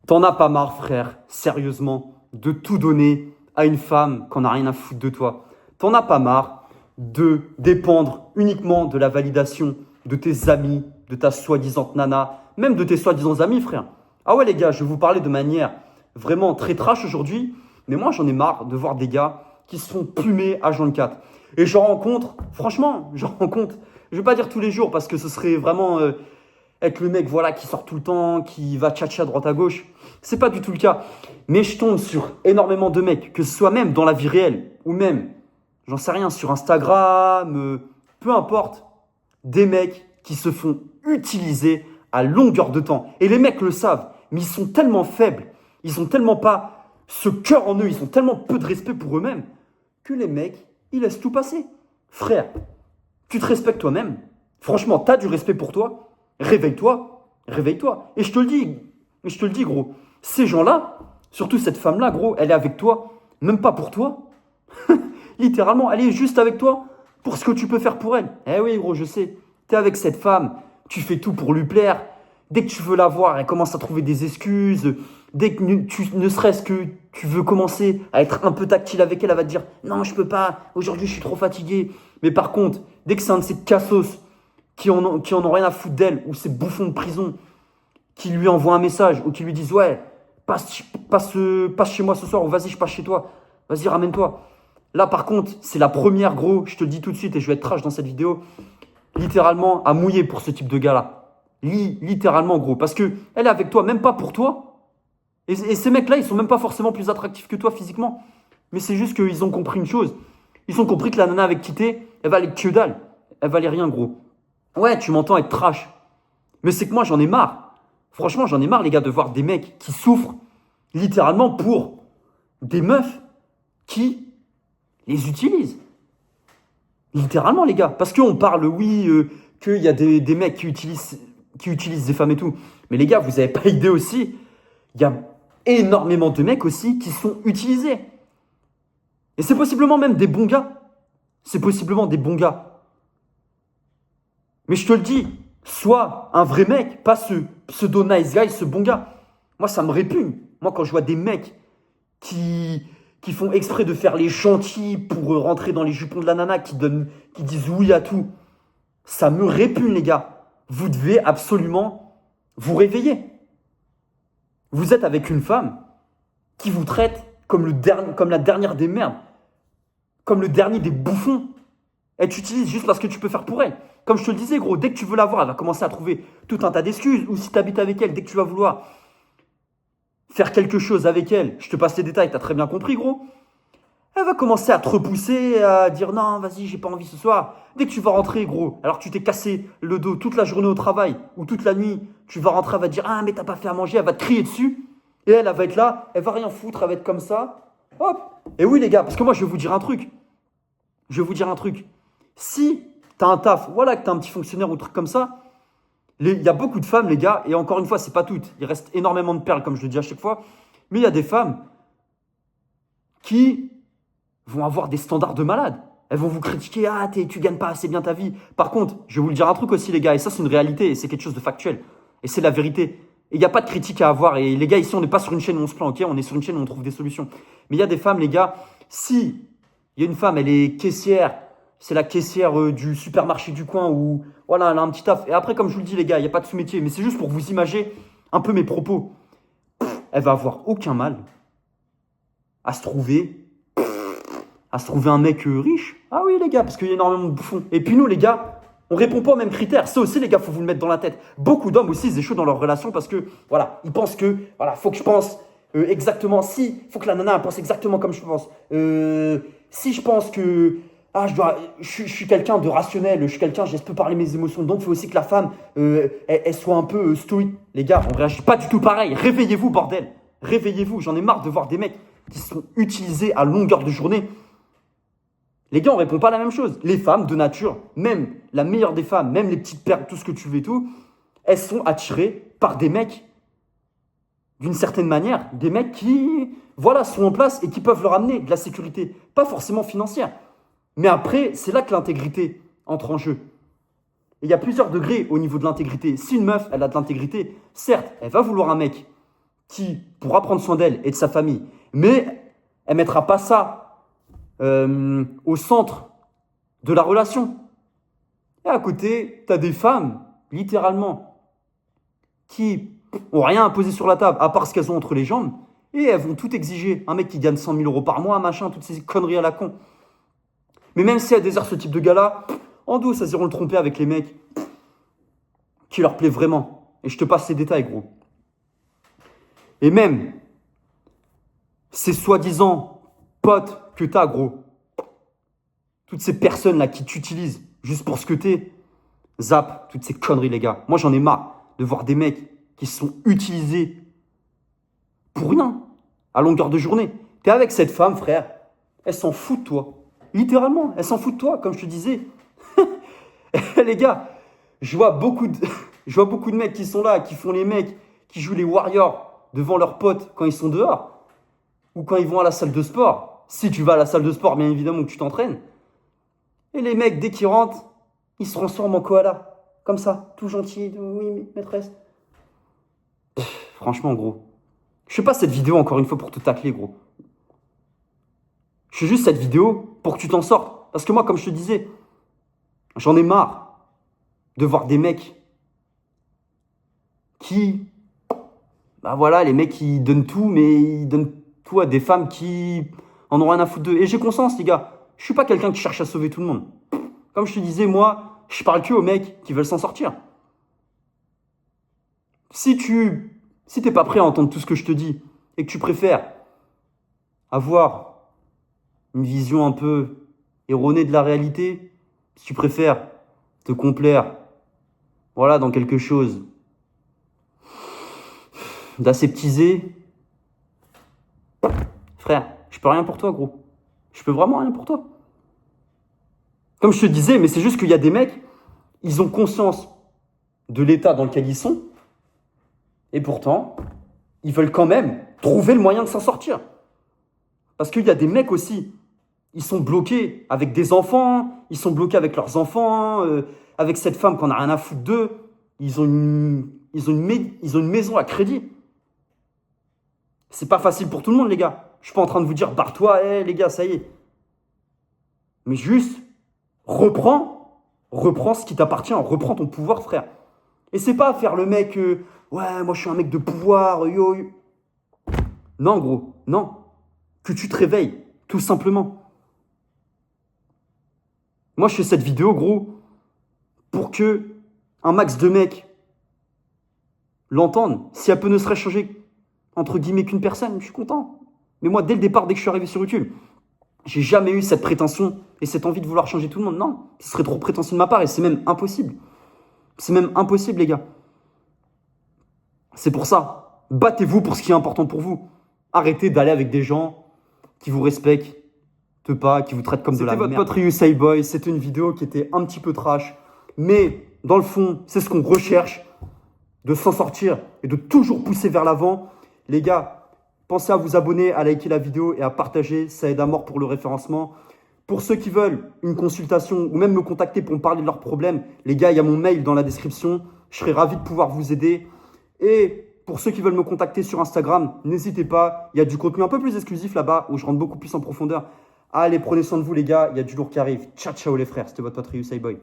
T'en as pas marre, frère, sérieusement, de tout donner à une femme qu'on n'a rien à foutre de toi. T'en as pas marre de dépendre uniquement de la validation de tes amis, de ta soi-disant nana, même de tes soi-disant amis, frère. Ah ouais, les gars, je vais vous parler de manière vraiment très trash aujourd'hui, mais moi, j'en ai marre de voir des gars qui se font plumer à 24. Et j'en rencontre, franchement, j'en rencontre, je vais pas dire tous les jours parce que ce serait vraiment être le mec voilà, qui sort tout le temps, qui va tchatcher à droite à gauche. C'est pas du tout le cas. Mais je tombe sur énormément de mecs, que ce soit même dans la vie réelle, ou même, j'en sais rien, sur Instagram, peu importe, des mecs qui se font utiliser à longueur de temps. Et les mecs le savent, mais ils sont tellement faibles, ils ont tellement pas ce cœur en eux, ils ont tellement peu de respect pour eux-mêmes, que les mecs, ils laissent tout passer. Frère, tu te respectes toi-même. Franchement, t'as du respect pour toi. Réveille-toi. Réveille-toi. Et je te le dis, gros. Ces gens-là, surtout cette femme-là, gros, elle est avec toi, même pas pour toi. Littéralement, elle est juste avec toi pour ce que tu peux faire pour elle. Eh oui, gros, je sais. T'es avec cette femme, tu fais tout pour lui plaire. Dès que tu veux la voir, elle commence à trouver des excuses. Dès que ne serait-ce que tu veux commencer à être un peu tactile avec elle, elle va te dire non, je peux pas, aujourd'hui je suis trop fatigué. Mais par contre, dès que c'est un de ces cassos qui en ont rien à foutre d'elle, ou ces bouffons de prison qui lui envoient un message, ou qui lui disent ouais, passe chez moi ce soir, ou vas-y, je passe chez toi, vas-y, ramène-toi. Là, par contre, c'est la première, gros, je te le dis tout de suite, et je vais être trash dans cette vidéo, littéralement à mouiller pour ce type de gars-là. Littéralement, gros, parce que elle est avec toi, même pas pour toi. Et ces mecs-là, ils sont même pas forcément plus attractifs que toi physiquement. Mais c'est juste qu'ils ont compris une chose. Ils ont compris que la nana avec qui t'es, elle valait que dalle. Elle valait rien, gros. Ouais, tu m'entends être trash. Mais c'est que moi, j'en ai marre. Franchement, j'en ai marre, les gars, de voir des mecs qui souffrent littéralement pour des meufs qui les utilisent. Littéralement, les gars. Parce qu'on parle, oui, qu'il y a des mecs qui utilisent des femmes et tout. Mais les gars, vous n'avez pas idée aussi. Il y a énormément de mecs aussi qui sont utilisés. Et c'est possiblement même des bons gars. C'est possiblement des bons gars. Mais je te le dis, sois un vrai mec, pas ce pseudo nice guy, ce bon gars. Moi, ça me répugne. Moi, quand je vois des mecs qui font exprès de faire les gentils pour rentrer dans les jupons de la nana, qui disent oui à tout, ça me répugne, les gars. Vous devez absolument vous réveiller. Vous êtes avec une femme qui vous traite comme la dernière des merdes, comme le dernier des bouffons. Elle t'utilise juste parce que tu peux faire pour elle. Comme je te le disais, gros, dès que tu veux la voir, elle va commencer à trouver tout un tas d'excuses. Ou si tu habites avec elle, dès que tu vas vouloir faire quelque chose avec elle, je te passe les détails, tu as très bien compris, gros. Elle va commencer à te repousser, à dire non, vas-y, j'ai pas envie ce soir. Dès que tu vas rentrer, gros, alors que tu t'es cassé le dos toute la journée au travail ou toute la nuit, tu vas rentrer, elle va te dire ah, mais t'as pas fait à manger, elle va te crier dessus. Et elle va être là, elle va rien foutre, elle va être comme ça. Hop. Et oui, les gars, parce que moi, je vais vous dire un truc. Je vais vous dire un truc. Si t'as un taf, voilà, que t'as un petit fonctionnaire ou truc comme ça, il y a beaucoup de femmes, les gars, et encore une fois, c'est pas toutes. Il reste énormément de perles, comme je le dis à chaque fois. Mais il y a des femmes qui vont avoir des standards de malade. Elles vont vous critiquer, ah, tu gagnes pas assez bien ta vie. Par contre, je vais vous le dire un truc aussi, les gars, et ça, c'est une réalité, et c'est quelque chose de factuel. Et c'est la vérité. Et il n'y a pas de critique à avoir. Et les gars, ici, on n'est pas sur une chaîne où on se plaint, ok? On est sur une chaîne où on trouve des solutions. Mais il y a des femmes, les gars, si il y a une femme, elle est caissière, c'est la caissière du supermarché du coin, ou voilà, elle a un petit taf. Et après, comme je vous le dis, les gars, il n'y a pas de sous-métier, mais c'est juste pour vous imager un peu mes propos. Elle va avoir aucun mal à se trouver un mec riche. Ah oui, les gars, parce qu'il y a énormément de bouffons. Et puis nous, les gars, on répond pas aux mêmes critères. Ça aussi, les gars, faut vous le mettre dans la tête. Beaucoup d'hommes aussi, ils échouent dans leur relation parce que, voilà, ils pensent que, voilà, faut que je pense exactement. Si, faut que la nana elle pense exactement comme je pense. Si je pense que, ah, je suis quelqu'un de rationnel, je suis quelqu'un, je peux parler mes émotions. Donc, il faut aussi que la femme, elle soit un peu stoïque. Les gars, on réagit pas du tout pareil. Réveillez-vous, bordel. Réveillez-vous. J'en ai marre de voir des mecs qui sont utilisés à longueur de journée. Les gars, on répond pas à la même chose. Les femmes, de nature, même la meilleure des femmes, même les petites perles, tout ce que tu veux et tout, elles sont attirées par des mecs, d'une certaine manière, des mecs qui, voilà, sont en place et qui peuvent leur amener de la sécurité. Pas forcément financière. Mais après, c'est là que l'intégrité entre en jeu. Et il y a plusieurs degrés au niveau de l'intégrité. Si une meuf, elle a de l'intégrité, certes, elle va vouloir un mec qui pourra prendre soin d'elle et de sa famille. Mais elle ne mettra pas ça au centre de la relation. Et à côté, tu as des femmes, littéralement, qui n'ont rien à poser sur la table, à part ce qu'elles ont entre les jambes, et elles vont tout exiger. Un mec qui gagne 100 000 euros par mois, machin, toutes ces conneries à la con. Mais même si elles désirent ce type de gars-là, en douce, elles iront le tromper avec les mecs qui leur plaît vraiment. Et je te passe ces détails, gros. Et même, ces soi-disant potes que t'as, gros, toutes ces personnes-là qui t'utilisent juste pour ce que t'es, zap, toutes ces conneries, les gars. Moi, j'en ai marre de voir des mecs qui se sont utilisés pour rien, à longueur de journée. T'es avec cette femme, frère, elle s'en fout de toi. Littéralement, elle s'en fout de toi, comme je te disais. Les gars, je vois beaucoup de mecs qui sont là, qui font les mecs, qui jouent les warriors devant leurs potes quand ils sont dehors ou quand ils vont à la salle de sport. Si tu vas à la salle de sport, bien évidemment que tu t'entraînes. Et les mecs, dès qu'ils rentrent, ils se transforment en koala. Comme ça, tout gentil. Oui, maîtresse. Franchement, gros. Je fais pas cette vidéo encore une fois pour te tacler, gros. Je fais juste cette vidéo pour que tu t'en sortes. Parce que moi, comme je te disais, j'en ai marre de voir des mecs qui... Bah voilà, les mecs, ils donnent tout, mais ils donnent tout à des femmes qui en ont rien à foutre d'eux. Et j'ai conscience, les gars, je suis pas quelqu'un qui cherche à sauver tout le monde. Comme je te disais, moi, je parle que aux mecs qui veulent s'en sortir. Si t'es pas prêt à entendre tout ce que je te dis et que tu préfères avoir une vision un peu erronée de la réalité, si tu préfères te complaire, voilà, dans quelque chose d'aseptisé, frère, je peux rien pour toi, gros. Je peux vraiment rien pour toi. Comme je te disais, mais c'est juste qu'il y a des mecs, ils ont conscience de l'état dans lequel ils sont, et pourtant, ils veulent quand même trouver le moyen de s'en sortir. Parce qu'il y a des mecs aussi, ils sont bloqués avec des enfants, ils sont bloqués avec leurs enfants, avec cette femme qu'on n'a rien à foutre d'eux. Ils ont une maison à crédit. C'est pas facile pour tout le monde, les gars. Je suis pas en train de vous dire, barre-toi, les gars, ça y est. Mais juste, reprends ce qui t'appartient, reprends ton pouvoir, frère. Et c'est pas faire le mec, ouais, moi je suis un mec de pouvoir, yo, yo. Non, gros, non. Que tu te réveilles, tout simplement. Moi, je fais cette vidéo, gros, pour que un max de mecs l'entendent. Si elle peut ne serait changer, entre guillemets, qu'une personne, je suis content. Mais moi, dès le départ, dès que je suis arrivé sur YouTube, j'ai jamais eu cette prétention et cette envie de vouloir changer tout le monde. Non, ce serait trop prétentieux de ma part et c'est même impossible. C'est même impossible, les gars. C'est pour ça, battez-vous pour ce qui est important pour vous. Arrêtez d'aller avec des gens qui vous respectent pas, qui vous traitent comme de la merde. C'était votre pote Ryusei Boy, c'était une vidéo qui était un petit peu trash, mais dans le fond, c'est ce qu'on recherche, de s'en sortir et de toujours pousser vers l'avant. Les gars, pensez à vous abonner, à liker la vidéo et à partager, ça aide à mort pour le référencement. Pour ceux qui veulent une consultation ou même me contacter pour me parler de leurs problèmes, les gars, il y a mon mail dans la description. Je serai ravi de pouvoir vous aider. Et pour ceux qui veulent me contacter sur Instagram, n'hésitez pas. Il y a du contenu un peu plus exclusif là-bas où je rentre beaucoup plus en profondeur. Allez, prenez soin de vous, les gars. Il y a du lourd qui arrive. Ciao, ciao, les frères. C'était votre pote Ryusei Boy.